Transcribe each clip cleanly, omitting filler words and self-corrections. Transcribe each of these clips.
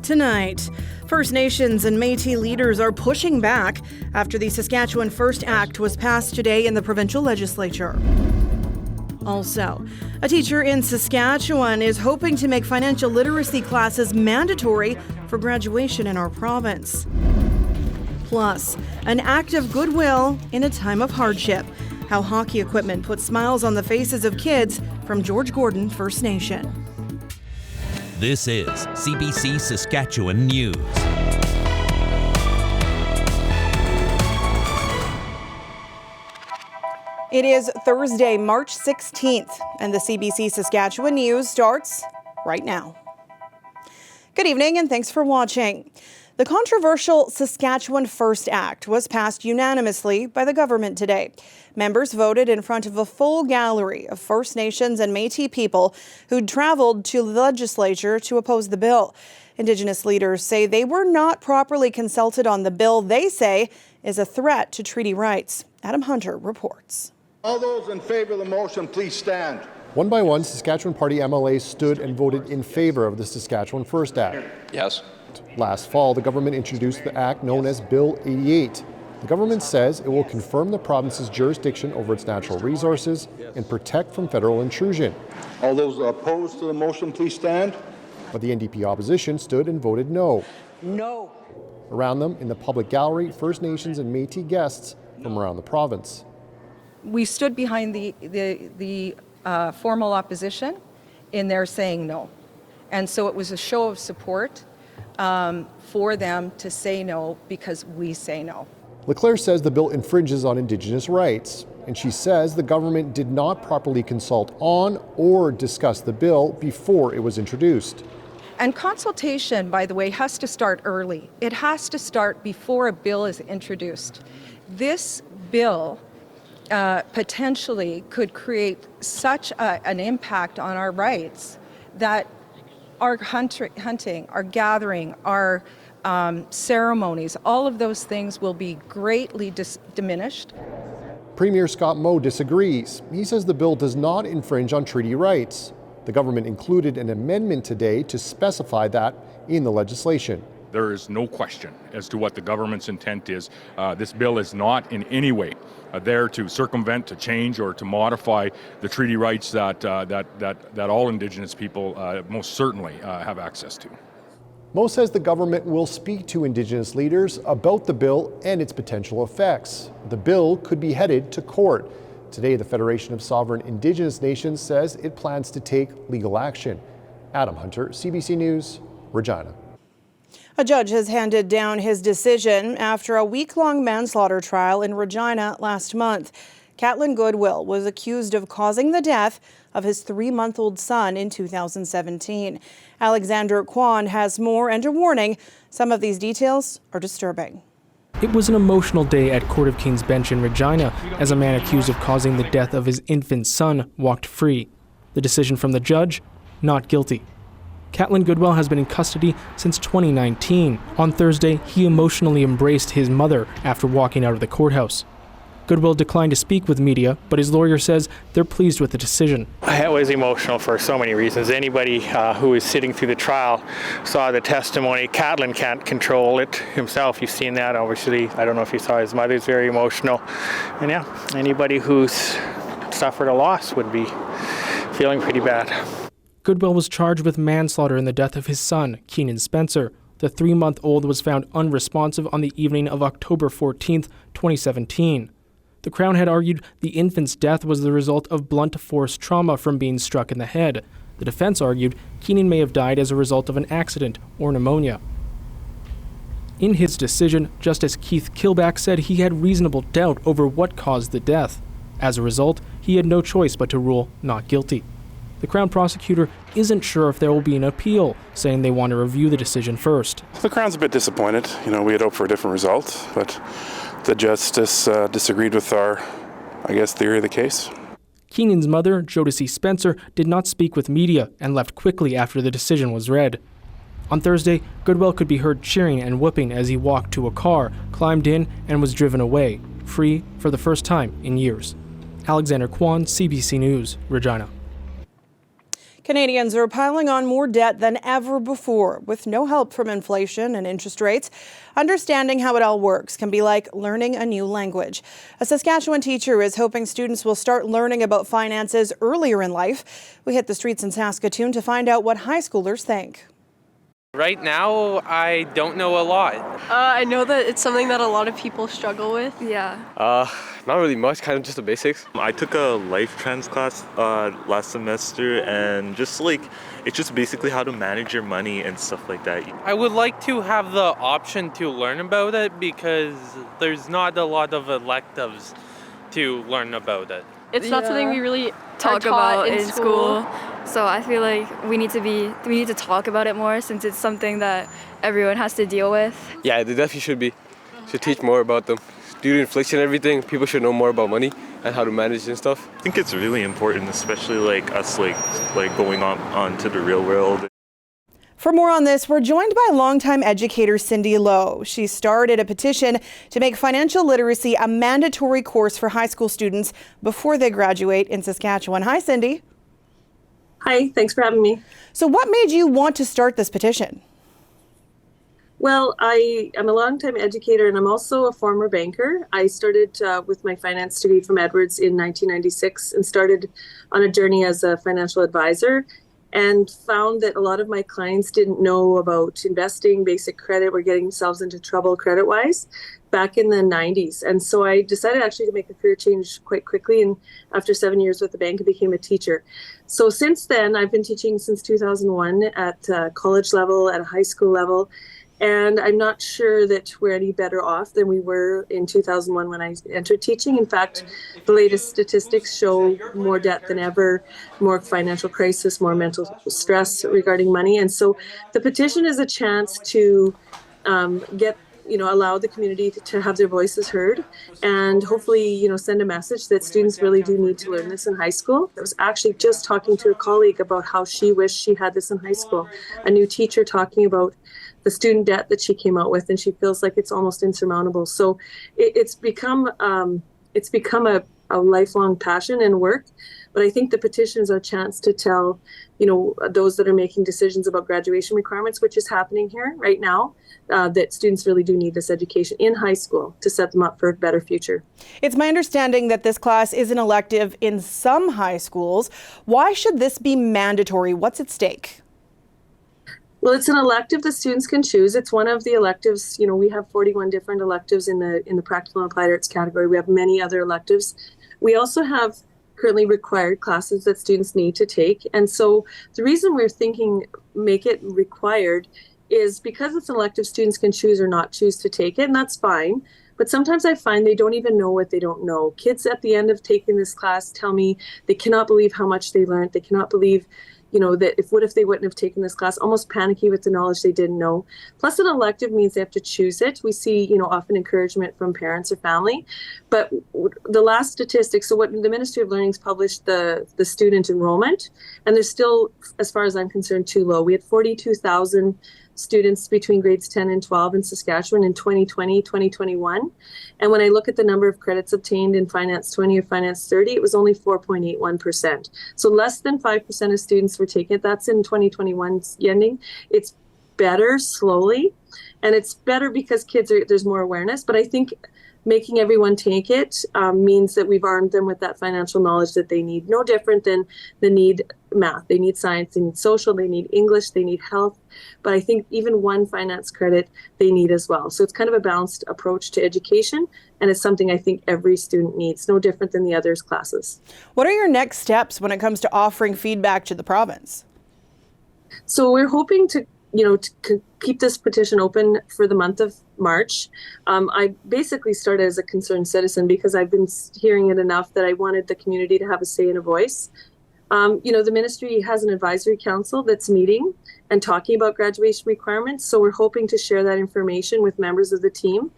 Tonight, First Nations and Métis leaders are pushing back after the Saskatchewan First Act was passed today in the provincial legislature. Also, a teacher in Saskatchewan is hoping to make financial literacy classes mandatory for graduation in our province. Plus, an act of goodwill in a time of hardship. How hockey equipment puts smiles on the faces of kids from George Gordon First Nation. This is CBC Saskatchewan News. It is Thursday, March 16th, and the CBC Saskatchewan News starts right now. Good evening, and thanks for watching. The controversial Saskatchewan First Act was passed unanimously by the government today. Members voted in front of a full gallery of First Nations and Métis people who'd traveled to the legislature to oppose the bill. Indigenous leaders say they were not properly consulted on the bill they say is a threat to treaty rights. Adam Hunter reports. All those in favor of the motion, please stand. One by one, Saskatchewan Party MLAs stood and voted in favor of the Saskatchewan First Act. Yes. Last fall, the government introduced the act known as Bill 88. The government says it will confirm the province's jurisdiction over its natural resources and protect from federal intrusion. All those opposed to the motion, please stand. But the NDP opposition stood and voted no. No. Around them, in the public gallery, First Nations and Métis guests from around the province. We stood behind the formal opposition in their saying no. And so it was a show of support for them to say no because we say no. Leclerc says the bill infringes on Indigenous rights, and she says the government did not properly consult on or discuss the bill before it was introduced. And consultation, by the way, has to start early. It has to start before a bill is introduced. This bill potentially could create such an impact on our rights that our hunting, our gathering, our ceremonies, all of those things will be greatly diminished. Premier Scott Moe disagrees. He says the bill does not infringe on treaty rights. The government included an amendment today to specify that in the legislation. There is no question as to what the government's intent is. This bill is not in any way there to circumvent, to change, or to modify the treaty rights that all Indigenous people most certainly have access to. Moe says the government will speak to Indigenous leaders about the bill and its potential effects. The bill could be headed to court. Today, the Federation of Sovereign Indigenous Nations says it plans to take legal action. Adam Hunter, CBC News, Regina. A judge has handed down his decision after a week-long manslaughter trial in Regina last month. Catlin Goodwill was accused of causing the death of his 3-month-old son in 2017. Alexander Kwan has more and a warning. Some of these details are disturbing. It was an emotional day at Court of King's Bench in Regina as a man accused of causing the death of his infant son walked free. The decision from the judge, not guilty. Catlin Goodwill has been in custody since 2019. On Thursday, he emotionally embraced his mother after walking out of the courthouse. Goodwill declined to speak with media, but his lawyer says they're pleased with the decision. It was emotional for so many reasons. Anybody who was sitting through the trial saw the testimony. Catlin can't control it himself. You've seen that, obviously. I don't know if you saw his mother's very emotional. And yeah, anybody who's suffered a loss would be feeling pretty bad. Goodwill was charged with manslaughter in the death of his son, Keenan Spencer. The 3-month-old was found unresponsive on the evening of October 14, 2017. The Crown had argued the infant's death was the result of blunt force trauma from being struck in the head. The defense argued Keenan may have died as a result of an accident or pneumonia. In his decision, Justice Keith Kilback said he had reasonable doubt over what caused the death. As a result, he had no choice but to rule not guilty. The Crown prosecutor isn't sure if there will be an appeal, saying they want to review the decision first. The Crown's a bit disappointed. We had hoped for a different result, but the justice disagreed with our, theory of the case. Keenan's mother, Jodeci Spencer, did not speak with media and left quickly after the decision was read. On Thursday, Goodwill could be heard cheering and whooping as he walked to a car, climbed in, and was driven away, free for the first time in years. Alexander Kwan, CBC News, Regina. Canadians are piling on more debt than ever before, with no help from inflation and interest rates. Understanding how it all works can be like learning a new language. A Saskatchewan teacher is hoping students will start learning about finances earlier in life. We hit the streets in Saskatoon to find out what high schoolers think. Right now, I don't know a lot. I know that it's something that a lot of people struggle with. Yeah. Not really much, kind of just the basics. I took a life trans class last semester, and it's just basically how to manage your money and stuff like that. I would like to have the option to learn about it because there's not a lot of electives to learn about it. It's not something we really talk about in school. So I feel like we need to talk about it more since it's something that everyone has to deal with. Yeah, they definitely should teach more about them. Due to inflation and everything, people should know more about money and how to manage and stuff. I think it's really important, especially like us going on to the real world. For more on this, we're joined by longtime educator Cindy Lowe. She started a petition to make financial literacy a mandatory course for high school students before they graduate in Saskatchewan. Hi, Cindy. Hi, thanks for having me. So what made you want to start this petition? Well, I am a longtime educator and I'm also a former banker. I started with my finance degree from Edwards in 1996 and started on a journey as a financial advisor, and found that a lot of my clients didn't know about investing, basic credit, were getting themselves into trouble credit-wise back in the 90s. And so I decided actually to make a career change quite quickly, and after 7 years with the bank, I became a teacher. So since then, I've been teaching since 2001 at college level, at a high school level, and I'm not sure that we're any better off than we were in 2001 when I entered teaching. In fact, the latest statistics show more debt than ever, more financial crisis, more mental stress regarding money. And so the petition is a chance to allow the community to have their voices heard, and hopefully, send a message that students really do need to learn this in high school. I was actually just talking to a colleague about how she wished she had this in high school. A new teacher talking about the student debt that she came out with, and she feels like it's almost insurmountable. So it's become a lifelong passion and work. But I think the petition is our chance to tell, those that are making decisions about graduation requirements, which is happening here right now, that students really do need this education in high school to set them up for a better future. It's my understanding that this class is an elective in some high schools. Why should this be mandatory? What's at stake? Well, it's an elective that students can choose. It's one of the electives. We have 41 different electives in the practical and applied arts category. We have many other electives. We also have currently required classes that students need to take. And so the reason we're thinking make it required is because it's an elective, students can choose or not choose to take it, and that's fine. But sometimes I find they don't even know what they don't know. Kids at the end of taking this class tell me they cannot believe how much they learned. They cannot believe that what if they wouldn't have taken this class, almost panicky with the knowledge they didn't know. Plus an elective means they have to choose it. We see, often encouragement from parents or family. But the last statistics, so what the Ministry of Learning's published the student enrollment, and they're still, as far as I'm concerned, too low. We had 42,000 students between grades 10 and 12 in Saskatchewan in 2020, 2021. And when I look at the number of credits obtained in Finance 20 or Finance 30, it was only 4.81%. So less than 5% of students were taking it. That's in 2021's ending. It's better slowly, and it's better because there's more awareness. But I think making everyone take it means that we've armed them with that financial knowledge that they need. No different than they need math, they need science, they need social, they need English, they need health. But I think even one finance credit they need as well. So it's kind of a balanced approach to education, and it's something I think every student needs, no different than the others classes. What are your next steps when it comes to offering feedback to the province? So we're hoping to keep this petition open for the month of March. I basically started as a concerned citizen because I've been hearing it enough that I wanted the community to have a say and a voice. The ministry has an advisory council that's meeting and talking about graduation requirements. So we're hoping to share that information with members of the team.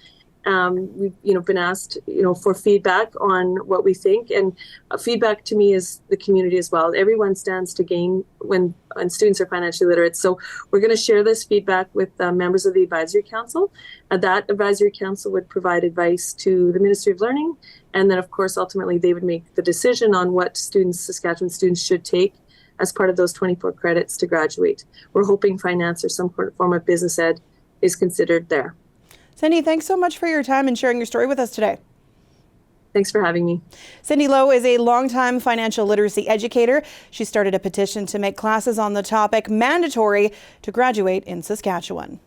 We've been asked, for feedback on what we think, and feedback to me is the community as well. Everyone stands to gain when students are financially literate. So we're going to share this feedback with members of the advisory council. That advisory council would provide advice to the Ministry of Learning, and then of course ultimately they would make the decision on what Saskatchewan students should take as part of those 24 credits to graduate. We're hoping finance or some form of business ed is considered there. Cindy, thanks so much for your time and sharing your story with us today. Thanks for having me. Cindy Lowe is a longtime financial literacy educator. She started a petition to make classes on the topic mandatory to graduate in Saskatchewan.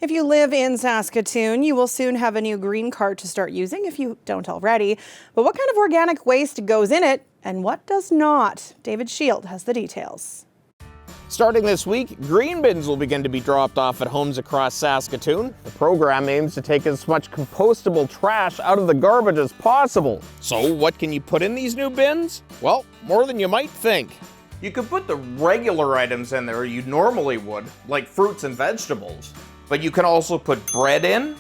If you live in Saskatoon, you will soon have a new green card to start using if you don't already. But what kind of organic waste goes in it and what does not? David Shield has the details. Starting this week, green bins will begin to be dropped off at homes across Saskatoon. The program aims to take as much compostable trash out of the garbage as possible. So what can you put in these new bins? Well, more than you might think. You could put the regular items in there you normally would, like fruits and vegetables. But you can also put bread in,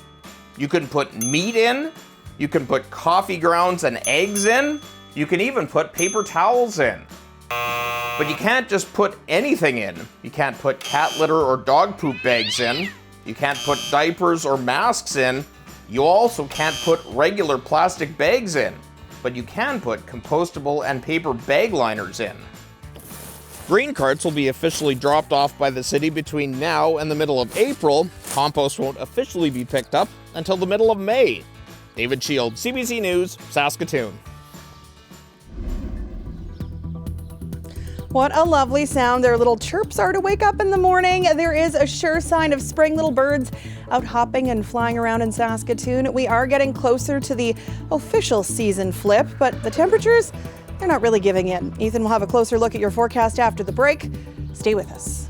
you can put meat in, you can put coffee grounds and eggs in, you can even put paper towels in. But you can't just put anything in. You can't put cat litter or dog poop bags in. You can't put diapers or masks in. You also can't put regular plastic bags in. But you can put compostable and paper bag liners in. Green carts will be officially dropped off by the city between now and the middle of April. Compost won't officially be picked up until the middle of May. David Shield, CBC News, Saskatoon. What a lovely sound their little chirps are to wake up in the morning. There is a sure sign of spring. Little birds out hopping and flying around in Saskatoon. We are getting closer to the official season flip, but the temperatures, they're not really giving in. Ethan will have a closer look at your forecast after the break. Stay with us.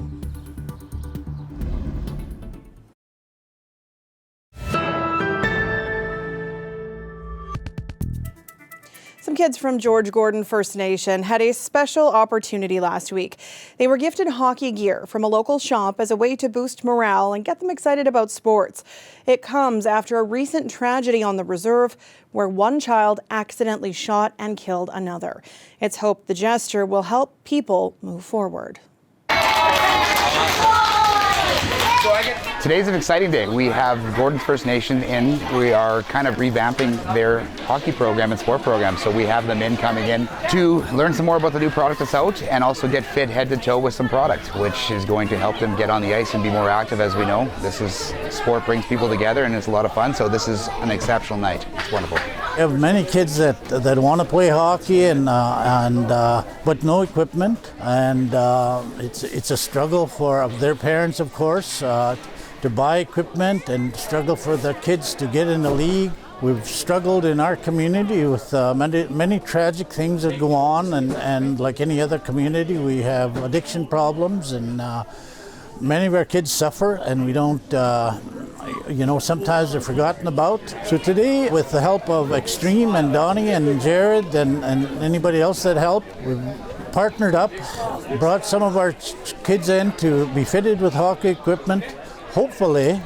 Some kids from George Gordon First Nation had a special opportunity last week. They were gifted hockey gear from a local shop as a way to boost morale and get them excited about sports. It comes after a recent tragedy on the reserve where one child accidentally shot and killed another. It's hoped the gesture will help people move forward. Today's an exciting day. We have Gordon's First Nation in. We are kind of revamping their hockey program and sport program. So we have them coming in to learn some more about the new product that's out and also get fit head to toe with some product, which is going to help them get on the ice and be more active. As we know, sport brings people together and it's a lot of fun. So this is an exceptional night. It's wonderful. We have many kids that want to play hockey but no equipment, and it's a struggle for their parents, of course, to buy equipment, and struggle for the kids to get in the league. We've struggled in our community with many tragic things that go on, and like any other community, we have addiction problems, and many of our kids suffer, and we don't, sometimes they're forgotten about. So today, with the help of Extreme and Donnie and Jared and anybody else that helped, we've partnered up, brought some of our kids in to be fitted with hockey equipment. Hopefully,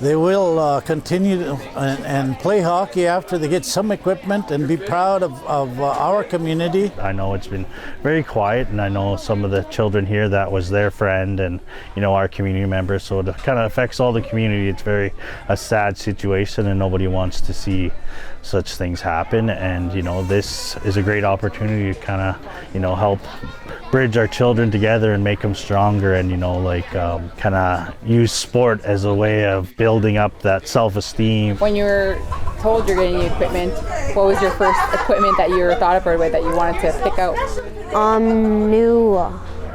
they will continue and play hockey after they get some equipment and be proud of our community. I know it's been very quiet, and I know some of the children here, that was their friend and our community members, so it kind of affects all the community. It's a sad situation, and nobody wants to see such things happen, and this is a great opportunity to kind of help bridge our children together and make them stronger, and kind of use sport as a way of building up that self-esteem. When you were told you're getting equipment, what was your first equipment that you thought of right away that you wanted to pick out?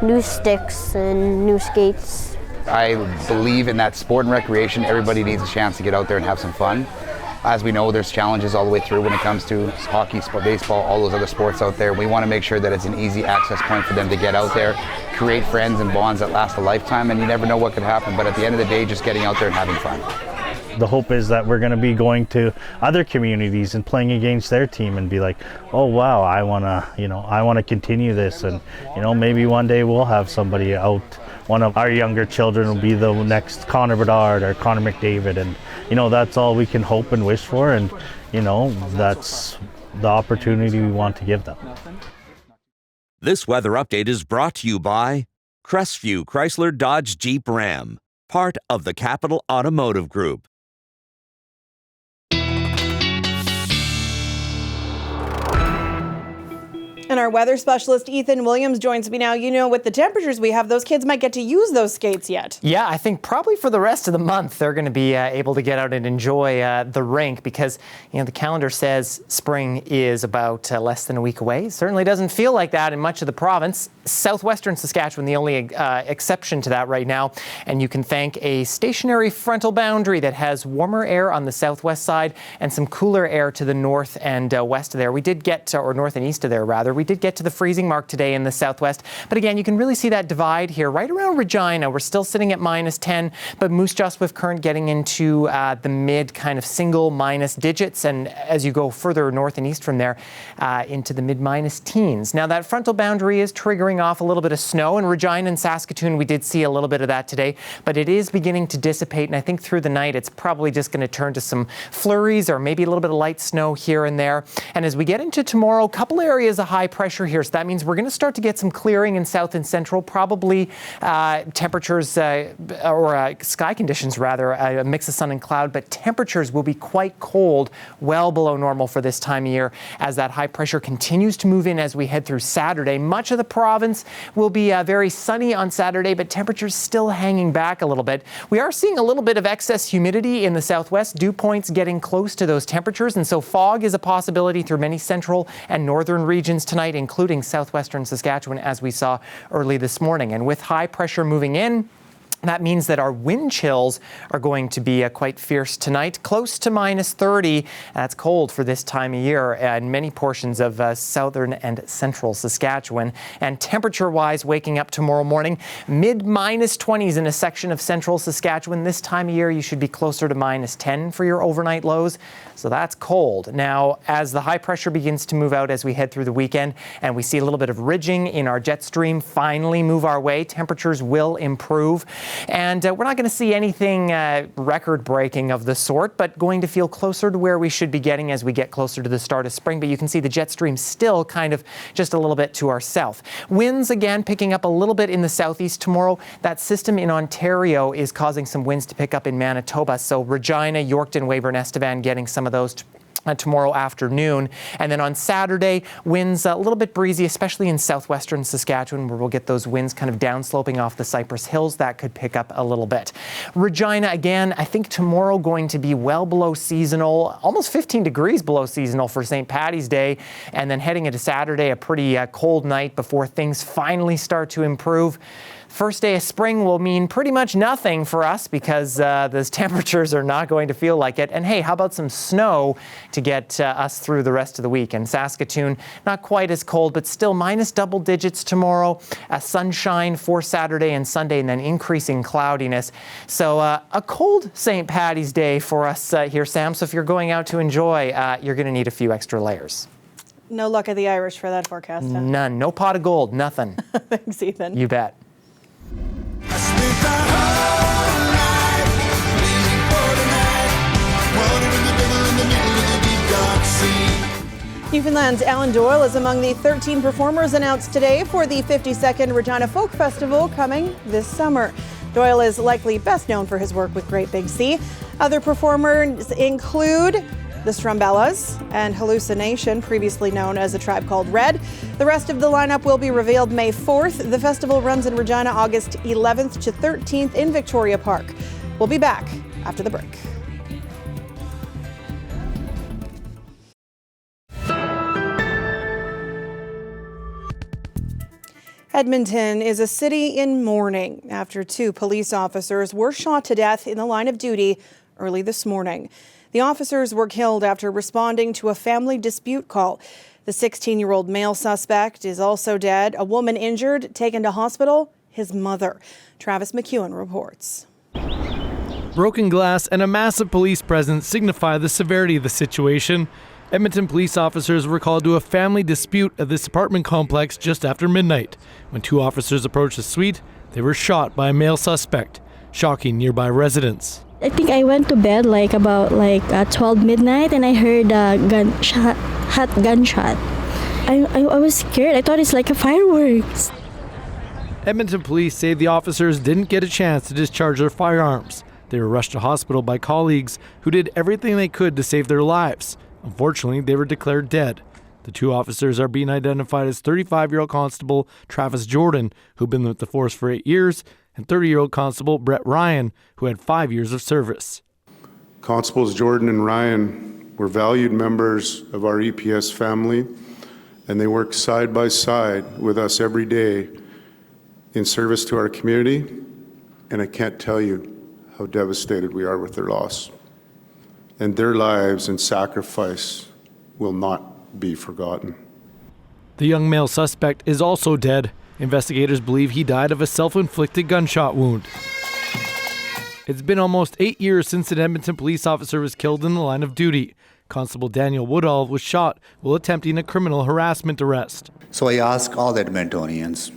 New sticks and new skates. I believe in that sport and recreation. Everybody needs a chance to get out there and have some fun. As we know, there's challenges all the way through when it comes to hockey, baseball, all those other sports out there. We want to make sure that it's an easy access point for them to get out there, create friends and bonds that last a lifetime, and you never know what could happen. But at the end of the day, just getting out there and having fun. The hope is that we're going to be going to other communities and playing against their team and be like, oh wow, I want to continue this, and maybe one day we'll have somebody out. One of our younger children will be the next Connor Bedard or Connor McDavid, and that's all we can hope and wish for, and that's the opportunity we want to give them. This weather update is brought to you by Crestview Chrysler Dodge Jeep Ram, part of the Capital Automotive Group. And our weather specialist, Ethan Williams, joins me now. You know, with the temperatures we have, those kids might get to use those skates yet. Yeah, I think probably for the rest of the month, they're going to be able to get out and enjoy the rink because, you know, the calendar says spring is about less than a week away. It certainly doesn't feel like that in much of the province. Southwestern Saskatchewan, the only exception to that right now. And you can thank a stationary frontal boundary that has warmer air on the southwest side and some cooler air to the north and west of there. We did get, or north and east of there rather, we did get to the freezing mark today in the southwest. But again, you can really see that divide here right around Regina. We're still sitting at -10, but Moose Jaw Swift Current getting into the mid kind of single minus digits. And as you go further north and east from there, into the mid minus teens. Now that frontal boundary is triggering off a little bit of snow in Regina and Saskatoon. We did see a little bit of that today, but it is beginning to dissipate. And I think through the night, it's probably just going to turn to some flurries or maybe a little bit of light snow here and there. And as we get into tomorrow, a couple areas of high pressure here. So that means we're going to start to get some clearing in south and central, probably temperatures or sky conditions rather, a mix of sun and cloud, but temperatures will be quite cold, well below normal for this time of year as that high pressure continues to move in as we head through Saturday. Much of the province will be very sunny on Saturday, but temperatures still hanging back a little bit. We are seeing a little bit of excess humidity in the southwest, dew points getting close to those temperatures, and so fog is a possibility through many central and northern regions tonight, including southwestern Saskatchewan, as we saw early this morning. And with high pressure moving in, that means that our wind chills are going to be quite fierce tonight, close to -30. That's cold for this time of year in many portions of southern and central Saskatchewan. And temperature-wise, waking up tomorrow morning, mid -20s in a section of central Saskatchewan. This time of year, you should be closer to -10 for your overnight lows. So that's cold. Now, as the high pressure begins to move out as we head through the weekend, and we see a little bit of ridging in our jet stream finally move our way, temperatures will improve. And we're not going to see anything record-breaking of the sort, but going to feel closer to where we should be getting as we get closer to the start of spring. But you can see the jet stream still kind of just a little bit to our south. Winds, again, picking up a little bit in the southeast tomorrow. That system in Ontario is causing some winds to pick up in Manitoba. So Regina, Yorkton, Weyburn, Estevan getting some of those tomorrow afternoon. And then on Saturday, winds a little bit breezy, especially in southwestern Saskatchewan, where we'll get those winds kind of downsloping off the Cypress Hills. That could pick up a little bit. Regina, again, I think tomorrow going to be well below seasonal, almost 15 degrees below seasonal for St. Paddy's Day. And then heading into Saturday, a pretty cold night before things finally start to improve. First day of spring will mean pretty much nothing for us because those temperatures are not going to feel like it. And hey, how about some snow to get us through the rest of the week? And Saskatoon, not quite as cold, but still minus double digits tomorrow. Sunshine for Saturday and Sunday, and then increasing cloudiness. So a cold St. Paddy's Day for us here, Sam. So if you're going out to enjoy, you're going to need a few extra layers. No luck of the Irish for that forecast, huh? None. No pot of gold. Nothing. Thanks, Ethan. You bet. Newfoundland's Alan Doyle is among the 13 performers announced today for the 52nd Regina Folk Festival coming this summer. Doyle is likely best known for his work with Great Big Sea. Other performers include the Strumbellas and Hallucination, previously known as A Tribe Called Red. The rest of the lineup will be revealed May 4th. The festival runs in Regina August 11th to 13th in Victoria Park. We'll be back after the break. Edmonton is a city in mourning after 2 police officers were shot to death in the line of duty early this morning. The officers were killed after responding to a family dispute call. The 16-year-old male suspect is also dead. A woman injured, taken to hospital, his mother. Travis McEwen reports. Broken glass and a massive police presence signify the severity of the situation. Edmonton police officers were called to a family dispute at this apartment complex just after midnight. When 2 officers approached the suite, they were shot by a male suspect, shocking nearby residents. I think I went to bed at 12 midnight and I heard a gunshot. I was scared. I thought it's like a fireworks. Edmonton police say the officers didn't get a chance to discharge their firearms. They were rushed to hospital by colleagues who did everything they could to save their lives. Unfortunately, they were declared dead. The two officers are being identified as 35-year-old Constable Travis Jordan, who'd been with the force for 8 years, and 30-year-old Constable Brett Ryan, who had 5 years of service. Constables Jordan and Ryan were valued members of our EPS family, and they work side by side with us every day in service to our community, and I can't tell you how devastated we are with their loss. And their lives and sacrifice will not be forgotten. The young male suspect is also dead. Investigators believe he died of a self-inflicted gunshot wound. It's been almost 8 years since an Edmonton police officer was killed in the line of duty. Constable Daniel Woodall was shot while attempting a criminal harassment arrest. So I ask all Edmontonians,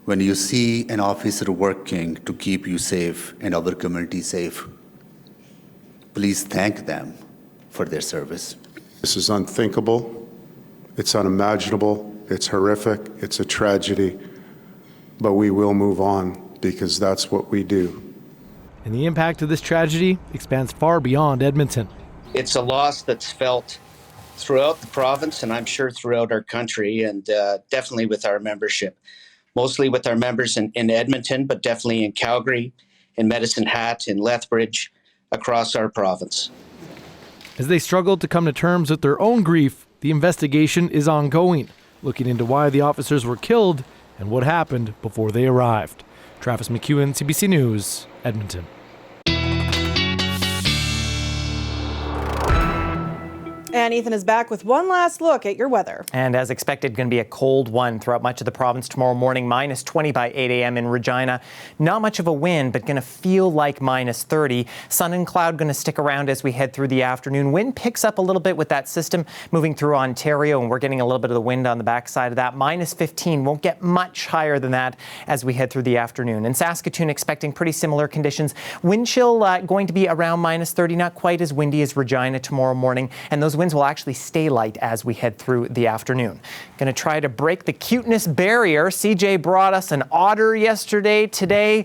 when you see an officer working to keep you safe and our community safe, please thank them for their service. This is unthinkable, it's unimaginable, it's horrific, it's a tragedy, but we will move on because that's what we do. And the impact of this tragedy expands far beyond Edmonton. It's a loss that's felt throughout the province, and I'm sure throughout our country, and definitely with our membership. Mostly with our members in Edmonton, but definitely in Calgary, in Medicine Hat, in Lethbridge, across our province. As they struggle to come to terms with their own grief, the investigation is ongoing, looking into why the officers were killed and what happened before they arrived. Travis McEwen, CBC News, Edmonton. And Ethan is back with one last look at your weather. And as expected, going to be a cold one throughout much of the province tomorrow morning. Minus 20 by 8 a.m. in Regina. Not much of a wind, but going to feel like minus 30. Sun and cloud going to stick around as we head through the afternoon. Wind picks up a little bit with that system moving through Ontario, and we're getting a little bit of the wind on the backside of that. Minus 15. Won't get much higher than that as we head through the afternoon. In Saskatoon, expecting pretty similar conditions. Wind chill going to be around minus 30. Not quite as windy as Regina tomorrow morning. And those winds will actually stay light as we head through the afternoon. Going to try to break the cuteness barrier. CJ brought us an otter yesterday. Today,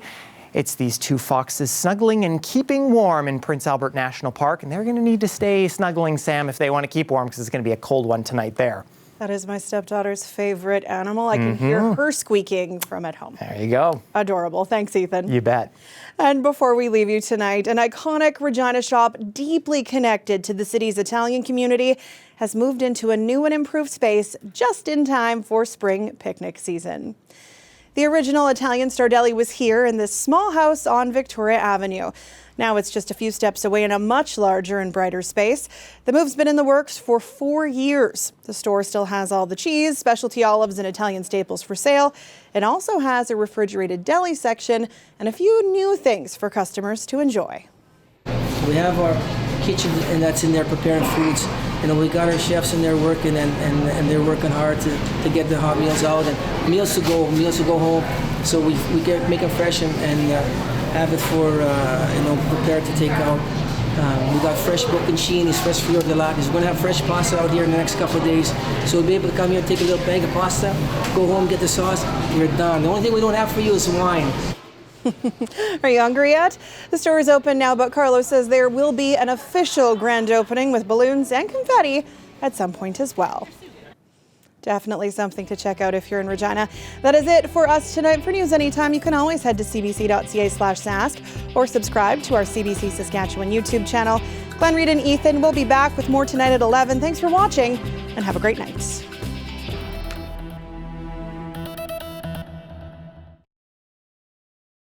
it's these two foxes snuggling and keeping warm in Prince Albert National Park. And they're going to need to stay snuggling, Sam, if they want to keep warm, because it's going to be a cold one tonight there. That is my stepdaughter's favorite animal. I can hear her squeaking from at home. There you go. Adorable. Thanks, Ethan. You bet. And before we leave you tonight, an iconic Regina shop deeply connected to the city's Italian community has moved into a new and improved space just in time for spring picnic season. The original Italian Star Deli was here in this small house on Victoria Avenue. Now it's just a few steps away in a much larger and brighter space. The move's been in the works for 4 years. The store still has all the cheese, specialty olives, and Italian staples for sale. It also has a refrigerated deli section and a few new things for customers to enjoy. We have our kitchen, and that's in there preparing foods. You know, we got our chefs in there working, and they're working hard to get the hot meals out and meals to go home. So we make them fresh and have it for prepared to take out. We got fresh bocconcini, fresh fior di latte. We're gonna have fresh pasta out here in the next couple of days. So we'll be able to come here, take a little bag of pasta, go home, get the sauce, we're done. The only thing we don't have for you is wine. Are you hungry yet? The store is open now, but Carlos says there will be an official grand opening with balloons and confetti at some point as well. Definitely something to check out if you're in Regina. That is it for us tonight. For news anytime, you can always head to cbc.ca/sask or subscribe to our CBC Saskatchewan YouTube channel. Glenn, Reed, and Ethan will be back with more tonight at 11. Thanks for watching and have a great night.